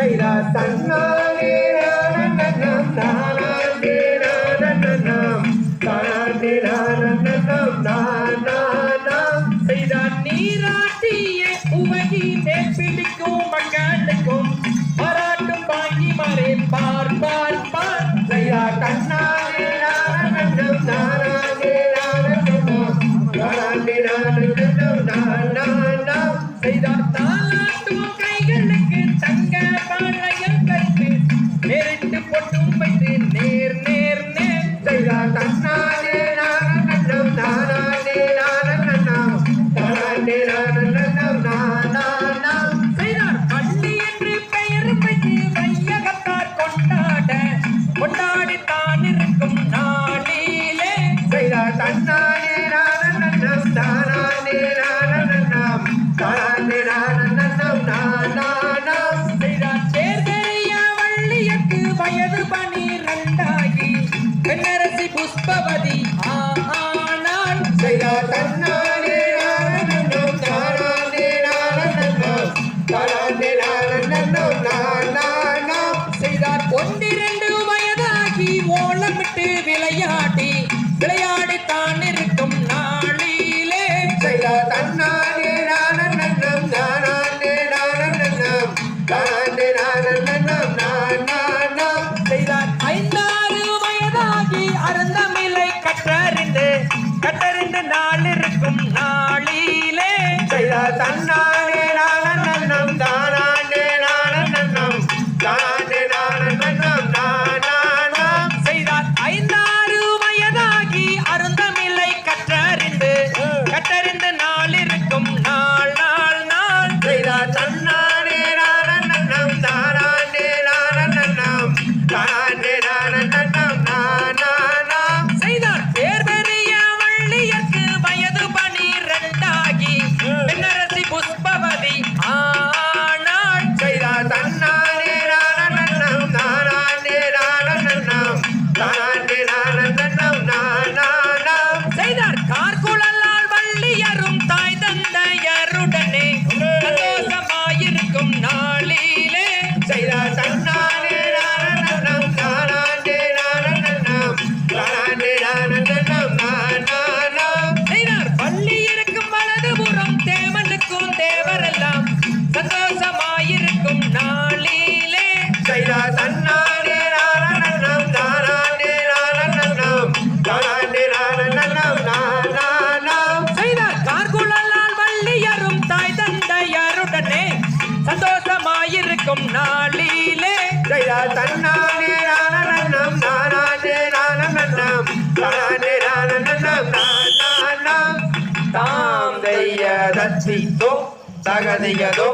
செய்தா தன்னாலே நானன்னம் நானாண்டே நானன்னம் தானாண்டே நானன்னம் நானானாம் செய்தா நீராட்டிய உவகிலே பிடிக்கும் மக்களுக்கும் பாராட்டும் வாங்கி மறை பார் பார் பார் செய்தா தன்னாலே நானன்னம் நானாண்டே நானன்னம் தானாண்டே நானன்னம் நானானாம் செய்தா தாலாட்டும் கைகளுக்கு தங்க பாளையம் வைத்து நேரிட்டு பொட்டும் வைத்து நேர் நேர் நேர் செய்தா தன்னாலே நானன்னம் நானாண்டே நானன்னம் தானாண்டே நானன்னம் நானானாம் செய்தார் பள்ளி என்று பெயர் வைத்து வையகத்தார் கொண்டாட கொண்டாடி தான் இருக்கும் நாளிலே செய்தா தன்னாலே நானன்னம் தானாண்டே நானன்னம் தானாண்டே நானன்னம் நானானாம் செய்தார் தேர்தெறிய வள்ளியக்கு வயது 12 பெண்ணரசி புஷ்பவதி ஆனால் செய்தா தன்னாலே நானன்னம் தானாண்டே நானன்னம் தானாண்டே நானன்னம் நானானாம் செய்தார் 1-2 வயதாகி ஓலமிட்டு விளையாடி தான் இருக்கும் நாளிலே செய்தா தன்னாலே நானன்னம் தானாண்டே நானன்னம் தானாண்டே நானன்னம் நானானாம் செய்தார் 5-6 வயதாகி அருந்தமிழை கற்றறிந்து நாள் இருக்கும் நாளிலே செய்தா தன்னாலே நானன்னம் தானாண்டே நானன்னம் தானாண்டே நானன்னம் நானானாம் செய்தார் 5-6 வயதாகி அருந்தமிழை கற்றறிந்து நாள் இருக்கும் நாள் நாள் நாள் செய்தா தன்னாலே நானன்னம் தானாண்டே நானன்னம் தானாண்டே நானன்னம் நானானாம் செய்தார் தேர்தெறிய வள்ளியற்கு வயது 12 பெண்ணரசி புஷ்பவதி ஆனால் செய்தா தன்னாலே நானன்னம் தானாண்டே நானன்னம் தானாண்டே நானன்னம் நானானாம் செய்தார் கார்குழலால் வள்ளியரும் தாய் தந்தையருடனே சந்தோஷமாயிருக்கும் நாளிலே செய்தா தன்னாலே நானன்னம் தானாண்டே நானன்னம் தானாண்டே நானன்னம் நானானாம் செய்தார் பள்ளி இருக்கும் வலதுபுறம் தேவனுக்கும் தேவரெல்லாம் சந்தோஷமாயிருக்கும் நாளிலே செய்தா தன்னாலே நானன்னம் தானாண்டே நானன்னம் தானாண்டே நானன்னம் நானானாம் செய்தார் கார்குழலால் வள்ளியரும் தாய் தந்தையருடனே சந்தோஷமாயிருக்கும் நாளிலே செய்தா தன்னாலே நானன்னம் தானாண்டே நானன்னம் தானாண்டே நானன்னம் நானானாம் தாம் தைய தத்தித்தோ தகதியதோ